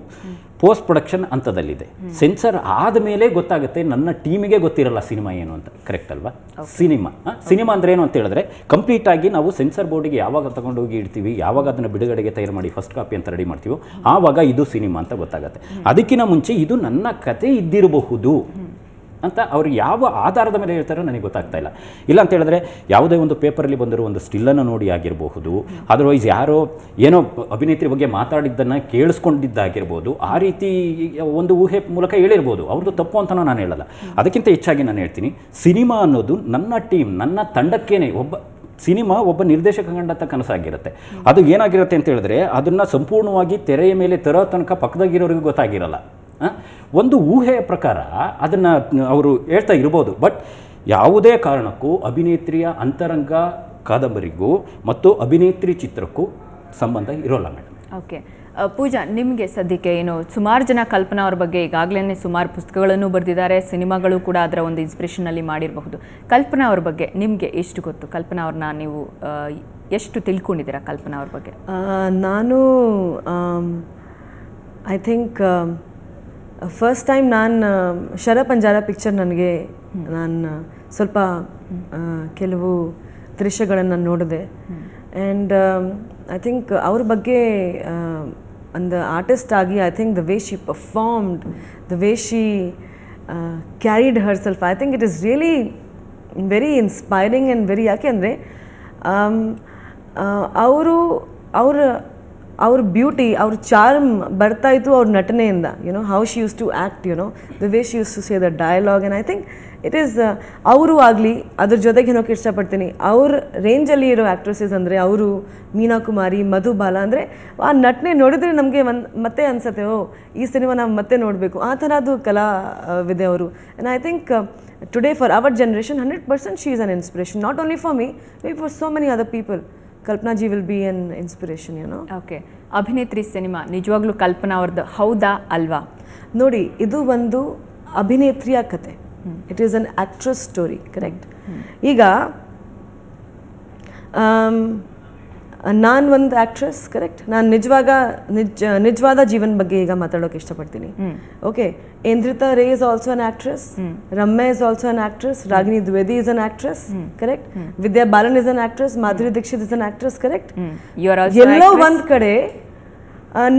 ಪೋಸ್ಟ್ ಪ್ರೊಡಕ್ಷನ್ ಹಂತದಲ್ಲಿದೆ. ಸೆನ್ಸರ್ ಆದಮೇಲೆ ಗೊತ್ತಾಗುತ್ತೆ, ನನ್ನ ಟೀಮಿಗೆ ಗೊತ್ತಿರಲ್ಲ ಸಿನಿಮಾ ಏನು ಅಂತ. ಕರೆಕ್ಟ್ ಅಲ್ವಾ? ಸಿನಿಮಾ ಅಂದ್ರೆ ಏನು ಅಂತ ಹೇಳಿದ್ರೆ, ಕಂಪ್ಲೀಟ್ ಆಗಿ ನಾವು ಸೆನ್ಸರ್ ಬೋರ್ಡಿಗೆ ಯಾವಾಗ ತಗೊಂಡೋಗಿ ಇಡ್ತೀವಿ, ಯಾವಾಗ ಅದನ್ನು ಬಿಡುಗಡೆಗೆ ತಯಾರು ಮಾಡಿ ಫಸ್ಟ್ ಕಾಪಿ ಅಂತ ರೆಡಿ ಮಾಡ್ತೀವೋ ಆವಾಗ ಇದು ಸಿನಿಮಾ ಅಂತ ಗೊತ್ತಾಗುತ್ತೆ. ಅದಕ್ಕಿಂತ ಮುಂಚೆ ಇದು ನನ್ನ ಕತೆ ಇದ್ದಿರಬಹುದು ಅಂತ ಅವ್ರು ಯಾವ ಆಧಾರದ ಮೇಲೆ ಹೇಳ್ತಾರೋ ನನಗೆ ಗೊತ್ತಾಗ್ತಾ ಇಲ್ಲ. ಇಲ್ಲ ಅಂತ ಹೇಳಿದ್ರೆ, ಯಾವುದೇ ಒಂದು ಪೇಪರಲ್ಲಿ ಬಂದಿರೋ ಒಂದು ಸ್ಟಿಲ್ಲನ್ನು ನೋಡಿ ಆಗಿರಬಹುದು, ಅದರ್ವೈಸ್ ಯಾರೋ ಏನೋ ಅಭಿನೇತ್ರಿ ಬಗ್ಗೆ ಮಾತಾಡಿದ್ದನ್ನು ಕೇಳಿಸ್ಕೊಂಡಿದ್ದಾಗಿರ್ಬೋದು, ಆ ರೀತಿ ಒಂದು ಊಹೆ ಮೂಲಕ ಹೇಳಿರ್ಬೋದು. ಅವ್ರದ್ದು ತಪ್ಪು ಅಂತ ನಾನು ಹೇಳಲ್ಲ. ಅದಕ್ಕಿಂತ ಹೆಚ್ಚಾಗಿ ನಾನು ಹೇಳ್ತೀನಿ, ಸಿನಿಮಾ ಅನ್ನೋದು ನನ್ನ ಟೀಮ್, ನನ್ನ ತಂಡಕ್ಕೇನೆ ಸಿನಿಮಾ ಒಬ್ಬ ನಿರ್ದೇಶಕ ಕಂಡಂಥ ಕನಸಾಗಿರುತ್ತೆ. ಅದು ಏನಾಗಿರುತ್ತೆ ಅಂತ ಹೇಳಿದ್ರೆ, ಅದನ್ನು ಸಂಪೂರ್ಣವಾಗಿ ತೆರೆಯ ಮೇಲೆ ತರೋ ತನಕ ಪಕ್ಕದಾಗಿರೋರಿಗೂ ಗೊತ್ತಾಗಿರಲ್ಲ. ಒಂದು ಊಹೆಯ ಪ್ರಕಾರ ಅದನ್ನು ಅವರು ಹೇಳ್ತಾ ಇರ್ಬೋದು. ಬಟ್ ಯಾವುದೇ ಕಾರಣಕ್ಕೂ ಅಭಿನೇತ್ರಿಯ ಅಂತರಂಗ ಕಾದಂಬರಿಗೂ ಮತ್ತು ಅಭಿನೇತ್ರಿ ಚಿತ್ರಕ್ಕೂ ಸಂಬಂಧ ಇರೋಲ್ಲ ಮೇಡಮ್. ಓಕೆ ಪೂಜಾ, ನಿಮಗೆ ಸದ್ಯಕ್ಕೆ ಏನು ಸುಮಾರು ಜನ ಕಲ್ಪನಾ ಅವ್ರ ಬಗ್ಗೆ ಈಗಾಗಲೇ ಸುಮಾರು ಪುಸ್ತಕಗಳನ್ನು ಬರೆದಿದ್ದಾರೆ, ಸಿನಿಮಾಗಳು ಕೂಡ ಅದರ ಒಂದು ಇನ್ಸ್ಪಿರೇಷನಲ್ಲಿ ಮಾಡಿರಬಹುದು. ಕಲ್ಪನಾ ಅವ್ರ ಬಗ್ಗೆ ನಿಮಗೆ ಎಷ್ಟು ಗೊತ್ತು? ಕಲ್ಪನಾ ಅವ್ರನ್ನ ನೀವು ಎಷ್ಟು ತಿಳ್ಕೊಂಡಿದ್ದೀರಾ ಕಲ್ಪನಾ ಅವ್ರ ಬಗ್ಗೆ? ನಾನು ಐ ಥಿಂಕ್ ಫಸ್ಟ್ ಟೈಮ್ ನಾನು ಶರಪಂಜಾರ ಪಿಕ್ಚರ್ ನನಗೆ ನಾನು ಸ್ವಲ್ಪ ಕೆಲವು ದೃಶ್ಯಗಳನ್ನು ನೋಡಿದೆ. ಆ್ಯಂಡ್ ಐ ಥಿಂಕ್ ಅವ್ರ ಬಗ್ಗೆ ಒಂದು ಆರ್ಟಿಸ್ಟ್ ಆಗಿ I think the way she performed, the way she carried Har self, I think it is really very inspiring and very, ಯಾಕೆ ಅಂದರೆ ಅವ್ರ ಬ್ಯೂಟಿ, ಅವ್ರ ಚಾರ್ಮ್ ಬರ್ತಾಯಿತ್ತು ಅವ್ರ ನಟನೆಯಿಂದ. YONO how she use to act, you know the way she use to say the dialog. And I think it is ಅವರು ಆಗಲಿ, ಅದ್ರ ಜೊತೆಗೆ ಏನೋಕೆ ಇಷ್ಟಪಡ್ತೀನಿ, ಅವ್ರ ರೇಂಜಲ್ಲಿ ಇರೋ ಆ್ಯಕ್ಟ್ರೆಸಸ್ ಅಂದರೆ ಅವರು ಮೀನಾ ಕುಮಾರಿ, ಮಧುಬಾಲ, ಅಂದರೆ ಆ ನಟನೆ ನೋಡಿದ್ರೆ ನಮಗೆ ಮತ್ತೆ ಅನ್ಸುತ್ತೆ, ಓ ಈ ಸಿನಿಮಾ ನಾವು ಮತ್ತೆ ನೋಡಬೇಕು, ಆ ಥರದ್ದು ಕಲಾವಿದೆ ಅವರು. And I think today for our generation 100% she is an inspiration, not only for me, maybe for so many other people. Kalpana G will be N inspiration ಏನೋ. ಓಕೆ, ಅಭಿನೇತ್ರಿ ಸಿನಿಮಾ ನಿಜವಾಗ್ಲೂ ಕಲ್ಪನಾ ಅವ್ರದ್ದು ಹೌದಾ ಅಲ್ವಾ? ನೋಡಿ, ಇದು ಒಂದು ಅಭಿನೇತ್ರಿಯ ಕತೆ. It is an actress story, correct. ಈಗ ನಾನು ಒಂದು ಆ್ಯಕ್ಟ್ರೆಸ್, ಕರೆಕ್ಟ್. ನಾನು ನಿಜವಾದ ಜೀವನ ಬಗ್ಗೆ ಈಗ ಮಾತಾಡೋಕೆ ಇಷ್ಟಪಡ್ತೀನಿ. Okay, Aindrita Ray is also an actress, Ramya is also an actress, Ragini Dwivedi is an actress, correct. Vidya Balan is an actress, Madhuri Dixit is an actress, correct. ಎಲ್ಲೋ ಒಂದ್ ಕಡೆ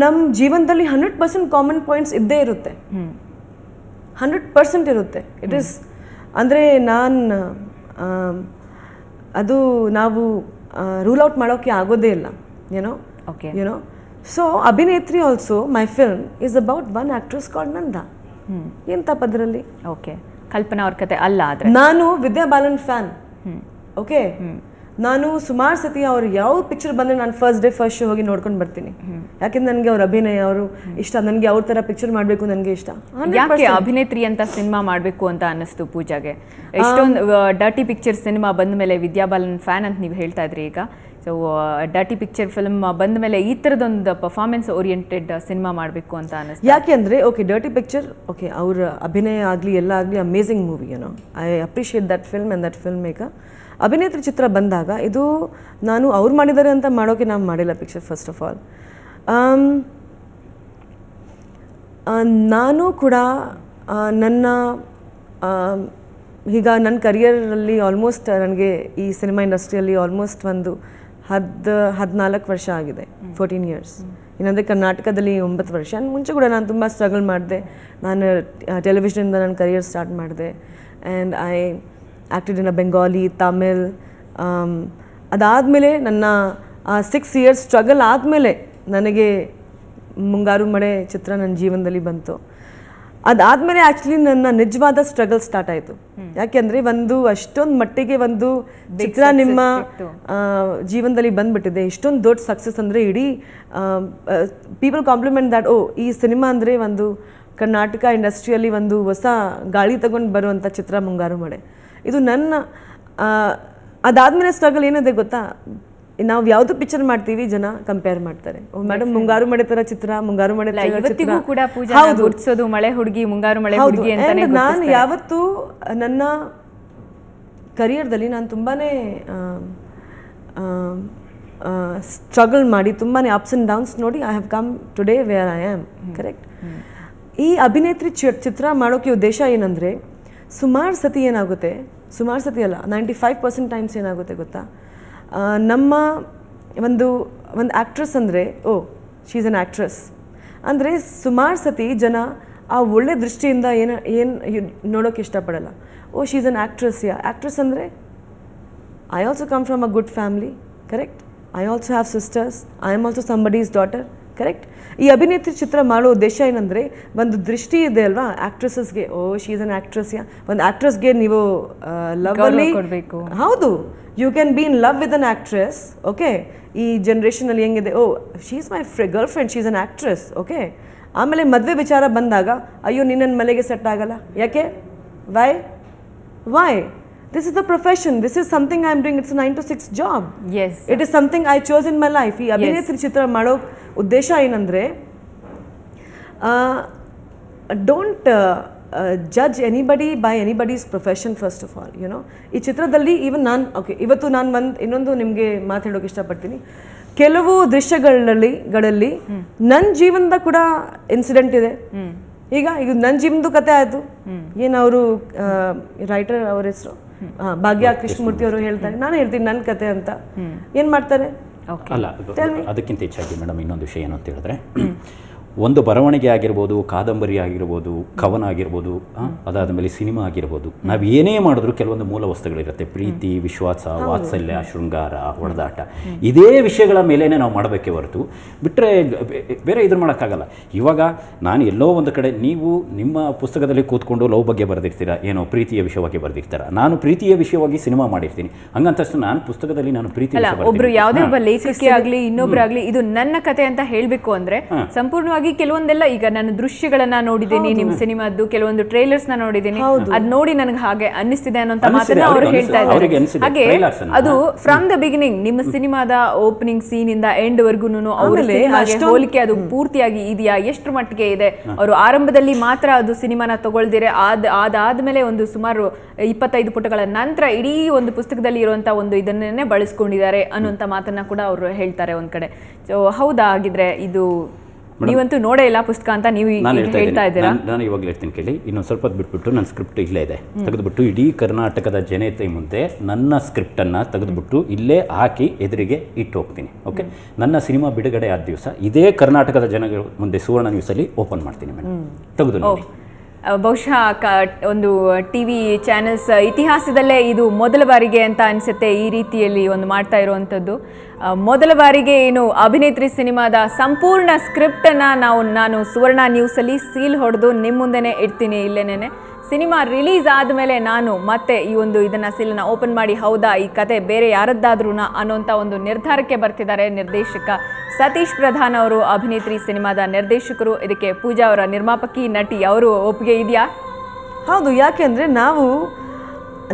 ನಮ್ಮ ಜೀವನದಲ್ಲಿ 100% ಕಾಮನ್ ಪಾಯಿಂಟ್ಸ್ ಇದ್ದೇ ಇರುತ್ತೆ, 100% ಇರುತ್ತೆ. ಇಟ್ ಈಸ್ ಅಂದರೆ ಅದು ನಾವು ರೂಲ್ ಔಟ್ ಮಾಡೋಕ್ಕೆ ಆಗೋದೇ ಇಲ್ಲ, you know. So Abhinetri also, my film is about one actress called Nanda. ಏನು ತಪ್ಪದ್ರಲ್ಲಿ? ಓಕೆ, ಕಲ್ಪನಾ ಅವ್ರ ಕತೆ ಅಲ್ಲ. ಆದರೆ ನಾನು ವಿದ್ಯಾ ಬಾಲನ್ ಫ್ಯಾನ್. ಓಕೆ, ನಾನು ಸುಮಾರು ಸತಿ ಅವ್ರು ಯಾವ ಪಿಕ್ಚರ್ ಬಂದರೆ ನಾನು ಫಸ್ಟ್ ಡೇ ಫಸ್ಟ್ ಶೋ ಹೋಗಿ ನೋಡ್ಕೊಂಡು ಬರ್ತೀನಿ. ಯಾಕೆಂದ್ರೆ ನನಗೆ ಅವ್ರ ಅಭಿನಯ ಅವರು ಇಷ್ಟ, ನನಗೆ ಅವ್ರ ಥರ ಪಿಕ್ಚರ್ ಮಾಡಬೇಕು ನನಗೆ ಇಷ್ಟ. ಯಾಕೆ ಅಭಿನೇತ್ರಿ ಅಂತ ಸಿನಿಮಾ ಮಾಡಬೇಕು ಅಂತ ಅನ್ನಿಸ್ತು ಪೂಜಾಗೆ? ಎಷ್ಟೊಂದು ಡರ್ಟಿ ಪಿಕ್ಚರ್ ಸಿನಿಮಾ ಬಂದ ಮೇಲೆ ವಿದ್ಯಾ ಬಾಲನ್ ಫ್ಯಾನ್ ಅಂತ ನೀವು ಹೇಳ್ತಾ ಇದ್ರಿ ಈಗ. ಸೊ ಡರ್ಟಿ ಪಿಕ್ಚರ್ ಫಿಲ್ಮ್ ಬಂದ ಮೇಲೆ ಈ ಥರದೊಂದು ಪರ್ಫಾರ್ಮೆನ್ಸ್ ಓರಿಯೆಂಟೆಡ್ ಸಿನಿಮಾ ಮಾಡಬೇಕು ಅಂತ ಅನ್ನಿಸ್ತು. ಯಾಕೆ ಅಂದರೆ, ಓಕೆ, ಡರ್ಟಿ ಪಿಕ್ಚರ್, ಓಕೆ, ಅವ್ರ ಅಭಿನಯ ಆಗಲಿ ಎಲ್ಲ ಆಗಲಿ ಅಮೇಝಿಂಗ್ ಮೂವಿ, ಏನೋ. I appreciate that film and that film maker. Abhinetri ಚಿತ್ರ ಬಂದಾಗ ಇದು ನಾನು ಅವ್ರು ಮಾಡಿದ್ದಾರೆ ಅಂತ ಮಾಡೋಕೆ ನಾವು ಮಾಡಿಲ್ಲ ಪಿಕ್ಚರ್. ಫಸ್ಟ್ ಆಫ್ ಆಲ್ ನಾನು ಕೂಡ ಈಗ ನನ್ನ ಕರಿಯರಲ್ಲಿ ಆಲ್ಮೋಸ್ಟ್ ನನಗೆ ಈ ಸಿನಿಮಾ ಇಂಡಸ್ಟ್ರಿಯಲ್ಲಿ ಆಲ್ಮೋಸ್ಟ್ ಒಂದು 14 ವರ್ಷ ಆಗಿದೆ, 14 years. ಇನ್ನಂದರೆ ಕರ್ನಾಟಕದಲ್ಲಿ 9 ವರ್ಷ. ಮುಂಚೆ ಕೂಡ ನಾನು ತುಂಬ ಸ್ಟ್ರಗಲ್ ಮಾಡಿದೆ. ನಾನು ಟೆಲಿವಿಷನಿಂದ ನನ್ನ ಕರಿಯರ್ ಸ್ಟಾರ್ಟ್ ಮಾಡಿದೆ. ಆ್ಯಂಡ್ ಐ ಆ್ಯಕ್ಟೆಡ್ ಇನ್ ಅ ಬೆಂಗಾಲಿ, ತಮಿಳ್. ಅದಾದಮೇಲೆ ನನ್ನ 6 years ಸ್ಟ್ರಗಲ್ ಆದಮೇಲೆ ನನಗೆ ಮುಂಗಾರು ಮಳೆ ಚಿತ್ರ ನನ್ನ ಜೀವನದಲ್ಲಿ ಬಂತು. ಅದಾದಮೇಲೆ ಆ್ಯಕ್ಚುಲಿ ನನ್ನ ನಿಜವಾದ ಸ್ಟ್ರಗಲ್ ಸ್ಟಾರ್ಟ್ ಆಯಿತು. ಯಾಕೆಂದರೆ ಅಷ್ಟೊಂದು ಮಟ್ಟಿಗೆ ಒಂದು ಚಿತ್ರ ನಿಮ್ಮ ಜೀವನದಲ್ಲಿ ಬಂದ್ಬಿಟ್ಟಿದೆ, ಇಷ್ಟೊಂದು ದೊಡ್ಡ ಸಕ್ಸಸ್ ಅಂದರೆ ಇಡೀ ಪೀಪಲ್ ಕಾಂಪ್ಲಿಮೆಂಟ್ ದ್ಯಾಟ್, ಓ, ಈ ಸಿನಿಮಾ ಅಂದರೆ ಒಂದು ಕರ್ನಾಟಕ ಇಂಡಸ್ಟ್ರಿಯಲ್ಲಿ ಒಂದು ಹೊಸ ಗಾಳಿ ತಗೊಂಡು ಬರುವಂಥ ಚಿತ್ರ ಮುಂಗಾರು ಮಳೆ. ಇದು ನನ್ನ ಅದಾದಮೇಲೆ ಸ್ಟ್ರಗಲ್ ಏನಿದೆ ಗೊತ್ತಾ? ನಾವು ಯಾವ್ದು ಪಿಕ್ಚರ್ ಮಾಡ್ತೀವಿ ಜನ ಕಂಪೇರ್ ಮಾಡ್ತಾರೆ. ಓ ಮೇಡಮ್, ಮುಂಗಾರು ಮಳೆ ತರ ಚಿತ್ರ, ಮುಂಗಾರು ಮಳೆ ಕೂಡ ಮಳೆ ಹುಡುಗಿ, ಮುಂಗಾರು ಮಳೆ ಹುಡುಗಿ ಅಂತ. ನಾನು ಯಾವತ್ತೂ ನನ್ನ ಕರಿಯರ್ದಲ್ಲಿ ನಾನು ತುಂಬಾನೇ ಸ್ಟ್ರಗಲ್ ಮಾಡಿ, ತುಂಬಾನೇ ಅಪ್ಸ್ ಅಂಡ್ ಡೌನ್ಸ್ ನೋಡಿ I have come today where I am, correct. ಈ ಅಭಿನೇತ್ರಿ ಚಿತ್ರ ಮಾಡೋಕೆ ಉದ್ದೇಶ ಏನಂದರೆ, ಸುಮಾರು ಸತಿ ಏನಾಗುತ್ತೆ, ಸುಮಾರು ಸತಿ ಅಲ್ಲ 95% ಟೈಮ್ಸ್ ಏನಾಗುತ್ತೆ ಗೊತ್ತಾ, ನಮ್ಮ ಒಂದು ಆ್ಯಕ್ಟ್ರೆಸ್ ಅಂದರೆ, ಓ, ಶಿ ಈಸ್ ಅನ್ ಆ್ಯಕ್ಟ್ರೆಸ್ ಅಂದರೆ ಸುಮಾರು ಸತಿ ಜನ ಆ ಒಳ್ಳೆ ದೃಷ್ಟಿಯಿಂದ ಏನು ನೋಡೋಕೆ ಇಷ್ಟಪಡಲ್ಲ. Oh, she is an actress. Actress ಅಂದರೆ I also come from a good family, correct. I also have sisters, I am also somebody's daughter, correct. ಈ ಅಭಿನೇತ್ರಿ ಚಿತ್ರ ಮಾಡೋ ಉದ್ದೇಶ ಏನಂದರೆ, ಒಂದು ದೃಷ್ಟಿ ಇದೆ ಅಲ್ವಾ ಆ್ಯಕ್ಟ್ರೆಸಸ್ಗೆ, oh, she is an actress. ಒಂದು ಆ್ಯಕ್ಟ್ರೆಸ್ಗೆ ನೀವು ಲವ್ಲಿ, ಹೌದು, you can be in love with an actress. Okay, ಈ ಜನ್ರೇಷನಲ್ಲಿ ಹೆಂಗಿದೆ, oh, she is my girlfriend, she is an actress. Okay, ಆಮೇಲೆ ಮದುವೆ ವಿಚಾರ ಬಂದಾಗ, ಅಯ್ಯೋ, ನಿನ್ನ ಮನೆಗೆ ಸೆಟ್ ಆಗಲ್ಲ. ಯಾಕೆ? Y? This is the profession. This is something I am doing. It's a 9 to 6 job. Yes. It is something I chose in my life. ಈ ಅಭಿನೇತ್ರಿ ಚಿತ್ರ ಮಾಡೋ ಉದ್ದೇಶ ಏನಂದರೆ, don't judge anybody by anybody's profession first of all, YONO. ಈ ಚಿತ್ರದಲ್ಲಿ even ಇವತ್ತು ನಾನು ಇನ್ನೊಂದು ನಿಮಗೆ ಮಾತಾಡೋಕೆ ಇಷ್ಟಪಡ್ತೀನಿ. ಕೆಲವು ದೃಶ್ಯಗಳಲ್ಲಿ ನನ್ನ ಜೀವನದ ಕೂಡ ಇನ್ಸಿಡೆಂಟ್ ಇದೆ. ಈಗ ನನ್ನ ಜೀವನದ ಕತೆ ಆಯಿತು. ಏನವರು ರೈಟರ್ ಅವ್ರ ಹೆಸರು ಭಾಗ್ಯ ಕೃಷ್ಣಮೂರ್ತಿ ಅವರು ಹೇಳ್ತಾರೆ, ನಾನು ಹೇಳ್ತೀನಿ ನನ್ನ ಕತೆ ಅಂತ. ಏನು ಮಾಡ್ತಾರೆ? ಅಲ್ಲ, ಅದಕ್ಕಿಂತ ಹೆಚ್ಚಾಗಿ ಮೇಡಮ್ ಇನ್ನೊಂದು ವಿಷಯ ಏನು ಅಂತ ಹೇಳಿದ್ರೆ, ಒಂದು ಬರವಣಿಗೆ ಆಗಿರ್ಬೋದು, ಕಾದಂಬರಿ ಆಗಿರ್ಬೋದು, ಕವನ ಆಗಿರ್ಬೋದು, ಅದಾದ ಮೇಲೆ ಸಿನಿಮಾ ಆಗಿರ್ಬೋದು, ನಾವು ಏನೇ ಮಾಡಿದ್ರು ಕೆಲವೊಂದು ಮೂಲ ವಸ್ತುಗಳಿರುತ್ತೆ. ಪ್ರೀತಿ, ವಿಶ್ವಾಸ, ವಾತ್ಸಲ್ಯ, ಶೃಂಗಾರ, ಹೊಡೆದಾಟ, ಇದೇ ವಿಷಯಗಳ ಮೇಲೇ ನಾವು ಮಾಡಬೇಕೇ ಹೊರತು ಬಿಟ್ಟರೆ ಬೇರೆ ಇದನ್ನು ಮಾಡೋಕ್ಕಾಗಲ್ಲ. ಇವಾಗ ನಾನು ಎಲ್ಲೋ ಒಂದು ಕಡೆ, ನೀವು ನಿಮ್ಮ ಪುಸ್ತಕದಲ್ಲಿ ಕೂತ್ಕೊಂಡು ಲವ್ ಬಗ್ಗೆ ಬರೆದಿರ್ತೀರಾ, ಏನೋ ಪ್ರೀತಿಯ ವಿಷಯವಾಗಿ ಬರೆದಿರ್ತೀರ, ನಾನು ಪ್ರೀತಿಯ ವಿಷಯವಾಗಿ ಸಿನಿಮಾ ಮಾಡಿರ್ತೀನಿ. ಹಂಗಂತಷ್ಟು ನಾನು ಪುಸ್ತಕದಲ್ಲಿ ನಾನು ಪ್ರೀತಿ, ಒಬ್ರು ಯಾವುದೇ ಒಬ್ಬ ಲೇಖಕಿ ಆಗಲಿ ಇನ್ನೊಬ್ರಾಗಲಿ ಇದು ನನ್ನ ಕತೆ ಅಂತ ಹೇಳಬೇಕು ಅಂದರೆ ಸಂಪೂರ್ಣವಾಗಿ ಹಾಗೆ ಕೆಲವೊಂದೆಲ್ಲ ಈಗ ನಾನು ದೃಶ್ಯಗಳನ್ನ ನೋಡಿದ್ದೀನಿ ನಿಮ್ಮ ಸಿನಿಮಾದ್ದು, ಕೆಲವೊಂದು ಟ್ರೈಲರ್ಸ್ ನ ನೋಡಿದ್ದೀನಿ, ಅದ್ ನೋಡಿ ನನಗೆ ಹಾಗೆ ಅನ್ನಿಸ್ತಿದೆ ಅನ್ನೋಂತ ಮಾತನ್ನ ಅವರು ಹೇಳ್ತಾ ಇದ್ದಾರೆ. ಹಾಗೆ ಅದು ಫ್ರಮ್ ದ ಬಿಗಿನಿಂಗ್ ನಿಮ್ಮ ಸಿನಿಮಾದ ಓಪನಿಂಗ್ ಸೀನ್ ಇಂದ ಎಂಡ್ ವರ್ಗುನು ಅವ್ರ ಸಿನಿಮಾಗೆ ಹೋಲಿಕೆ ಅದು ಪೂರ್ತಿಯಾಗಿ ಇದೆಯಾ, ಎಷ್ಟು ಮಟ್ಟಿಗೆ ಇದೆ, ಅವರು ಆರಂಭದಲ್ಲಿ ಮಾತ್ರ ಅದು ಸಿನಿಮಾನ ತಗೊಳ್ದಿರೆ ಅದಾದ್ಮೇಲೆ ಒಂದು ಸುಮಾರು 25 ಪುಟಗಳ ನಂತರ ಇಡೀ ಒಂದು ಪುಸ್ತಕದಲ್ಲಿ ಇರುವಂತ ಒಂದು ಇದನ್ನೇ ಬಳಸ್ಕೊಂಡಿದ್ದಾರೆ ಅನ್ನುವಂತ ಮಾತನ್ನ ಕೂಡ ಅವರು ಹೇಳ್ತಾರೆ ಒಂದ್ ಕಡೆ. ಸೊ ಹೌದಾ? ಆಗಿದ್ರೆ ಇದು ನೀವಂತೂ ನೋಡೇ ಇಲ್ಲ ಪುಸ್ತಕ ಅಂತ ನೀವು ಹೇಳ್ತಾ ಇದ್ದೀರಾ. ನಾನು ಇವಾಗಲೇ ಹೇಳ್ತೀನಿ ಕೇಳಿ, ಇನ್ನೊಂದು ಸ್ವಲ್ಪ ಬಿಟ್ಬಿಟ್ಟು ನನ್ನ ಸ್ಕ್ರಿಪ್ಟ್ ಇಲ್ಲೇ ಇದೆ, ತೆಗೆದುಬಿಟ್ಟು ಇಡೀ ಕರ್ನಾಟಕದ ಜನತೆ ಮುಂದೆ ನನ್ನ ಸ್ಕ್ರಿಪ್ಟನ್ನು ತೆಗೆದುಬಿಟ್ಟು ಇಲ್ಲೇ ಹಾಕಿ ಎದುರಿಗೆ ಇಟ್ಟು ಹೋಗ್ತೀನಿ. ಓಕೆ, ನನ್ನ ಸಿನಿಮಾ ಬಿಡುಗಡೆ ಆದ ದಿವಸ ಇದೇ ಕರ್ನಾಟಕದ ಜನಗಳ ಮುಂದೆ ಸುವರ್ಣ ನ್ಯೂಸಲ್ಲಿ ಓಪನ್ ಮಾಡ್ತೀನಿ ಮೇಡಮ್, ತೆಗೆದು ನೋಡಿ. ಬಹುಶಃ ಒಂದು ಟಿವಿ ಚಾನೆಲ್ಸ್ ಇತಿಹಾಸದಲ್ಲೇ ಇದು ಮೊದಲ ಬಾರಿಗೆ ಅಂತ ಅನಿಸುತ್ತೆ ಈ ರೀತಿಯಲ್ಲಿ ಒಂದು ಮಾಡ್ತಾ ಇರುವಂಥದ್ದು. ಮೊದಲ ಬಾರಿಗೆ ಏನು ಅಭಿನೇತ್ರಿ ಸಿನಿಮಾದ ಸಂಪೂರ್ಣ ಸ್ಕ್ರಿಪ್ಟನ್ನು ನಾನು ಸುವರ್ಣ ನ್ಯೂಸಲ್ಲಿ ಸೀಲ್ ಹೊಡೆದು ನಿಮ್ಮ ಮುಂದೆನೇ ಇಡ್ತೀನಿ. ಇಲ್ಲೇನೆ ಸಿನಿಮಾ ರಿಲೀಸ್ ಆದಮೇಲೆ ನಾನು ಮತ್ತೆ ಈ ಒಂದು ಇದನ್ನು ಸೀಲನ್ನು ಓಪನ್ ಮಾಡಿ ಹೌದಾ ಈ ಕತೆ ಬೇರೆ ಯಾರದ್ದಾದ್ರೂ ಅನ್ನೋಂಥ ಒಂದು ನಿರ್ಧಾರಕ್ಕೆ ಬರ್ತಿದ್ದಾರೆ ನಿರ್ದೇಶಕ ಸತೀಶ್ ಪ್ರಧಾನ್ ಅವರು. ಅಭಿನೇತ್ರಿ ಸಿನಿಮಾದ ನಿರ್ದೇಶಕರು, ಇದಕ್ಕೆ ಪೂಜಾ ಅವರ ನಿರ್ಮಾಪಕಿ, ನಟಿ, ಅವರು ಒಪ್ಪಿಗೆ ಇದೆಯಾ? ಹೌದು, ಯಾಕೆಂದರೆ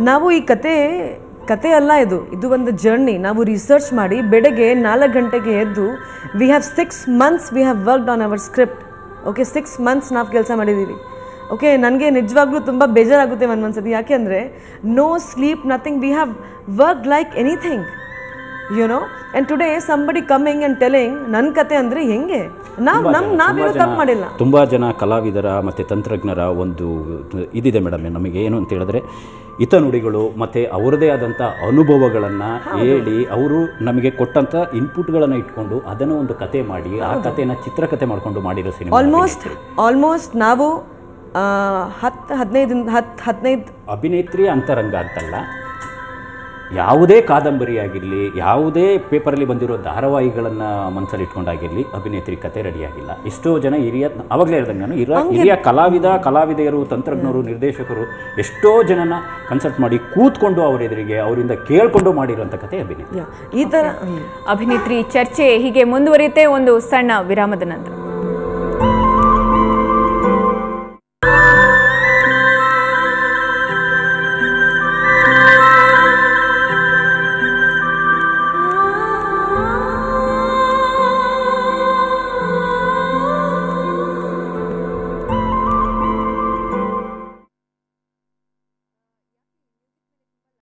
ನಾವು ಈ ಕತೆ ಅಲ್ಲ, ಇದು ಒಂದು ಜರ್ನಿ. ನಾವು ರಿಸರ್ಚ್ ಮಾಡಿ ಬೆಳಗ್ಗೆ 4 ಗಂಟೆಗೆ ಎದ್ದು we have 6 months we have worked on our script. Okay, 6 months ನಾವು ಕೆಲಸ ಮಾಡಿದ್ದೀವಿ. ಓಕೆ, ನನಗೆ ನಿಜವಾಗ್ಲೂ ತುಂಬ ಬೇಜಾರಾಗುತ್ತೆ ಒಂದೊಂದ್ಸತಿ, ಯಾಕೆ ಅಂದರೆ no sleep, nothing, we have work like anything, you know. And today somebody coming and telling ನನ್ನ ಕತೆ ಅಂದರೆ ಹೆಂಗೆ ನಾವೇನೋ ತಪ್ಪು ಮಾಡಿಲ್ಲ. ತುಂಬ ಜನ ಕಲಾವಿದರ ಮತ್ತು ತಂತ್ರಜ್ಞರ ಒಂದು ಇದಿದೆ ಮೇಡಮ್, ನಮಗೆ ಏನು ಅಂತ ಹೇಳಿದ್ರೆ ಹಿತನುಡಿಗಳು ಮತ್ತು ಅವರದೇ ಆದಂಥ ಅನುಭವಗಳನ್ನು ಹೇಳಿ ಅವರು ನಮಗೆ ಕೊಟ್ಟಂಥ ಇನ್ಪುಟ್ಗಳನ್ನು ಇಟ್ಕೊಂಡು ಅದನ್ನು ಒಂದು ಕತೆ ಮಾಡಿ ಆ ಕಥೆನ ಚಿತ್ರಕಥೆ ಮಾಡಿಕೊಂಡು ಮಾಡಿರೋ ಸಿನಿಮಾ. ಆಲ್ಮೋಸ್ಟ್ ನಾವು 10-15 ಅಭಿನೇತ್ರಿ ಅಂತರಂಗ ಅಂತಲ್ಲ, ಯಾವುದೇ ಕಾದಂಬರಿ ಆಗಿರಲಿ, ಯಾವುದೇ ಪೇಪರಲ್ಲಿ ಬಂದಿರೋ ಧಾರಾವಾಹಿಗಳನ್ನು ಮನಸ್ಸಲ್ಲಿ ಇಟ್ಕೊಂಡಾಗಿರಲಿ ಅಭಿನೇತ್ರಿ ಕತೆ ರೆಡಿಯಾಗಿಲ್ಲ. ಎಷ್ಟೋ ಜನ ಆವಾಗಲೇ ಹೇಳ್ದಂಗೆ ನಾನು ಹಿರಿಯ ಕಲಾವಿದೆಯರು, ತಂತ್ರಜ್ಞರು, ನಿರ್ದೇಶಕರು ಎಷ್ಟೋ ಜನನ ಕನ್ಸಲ್ಟ್ ಮಾಡಿ ಕೂತ್ಕೊಂಡು ಅವರ ಎದುರಿಗೆ ಅವರಿಂದ ಕೇಳಿಕೊಂಡು ಮಾಡಿರೋಂಥ ಕತೆ ಅಭಿನೇತ್ರಿ. ಈ ಥರ ಅಭಿನೇತ್ರಿ ಚರ್ಚೆ ಹೀಗೆ ಮುಂದುವರಿಯುತ್ತೆ ಒಂದು ಸಣ್ಣ ವಿರಾಮದ ನಂತರ.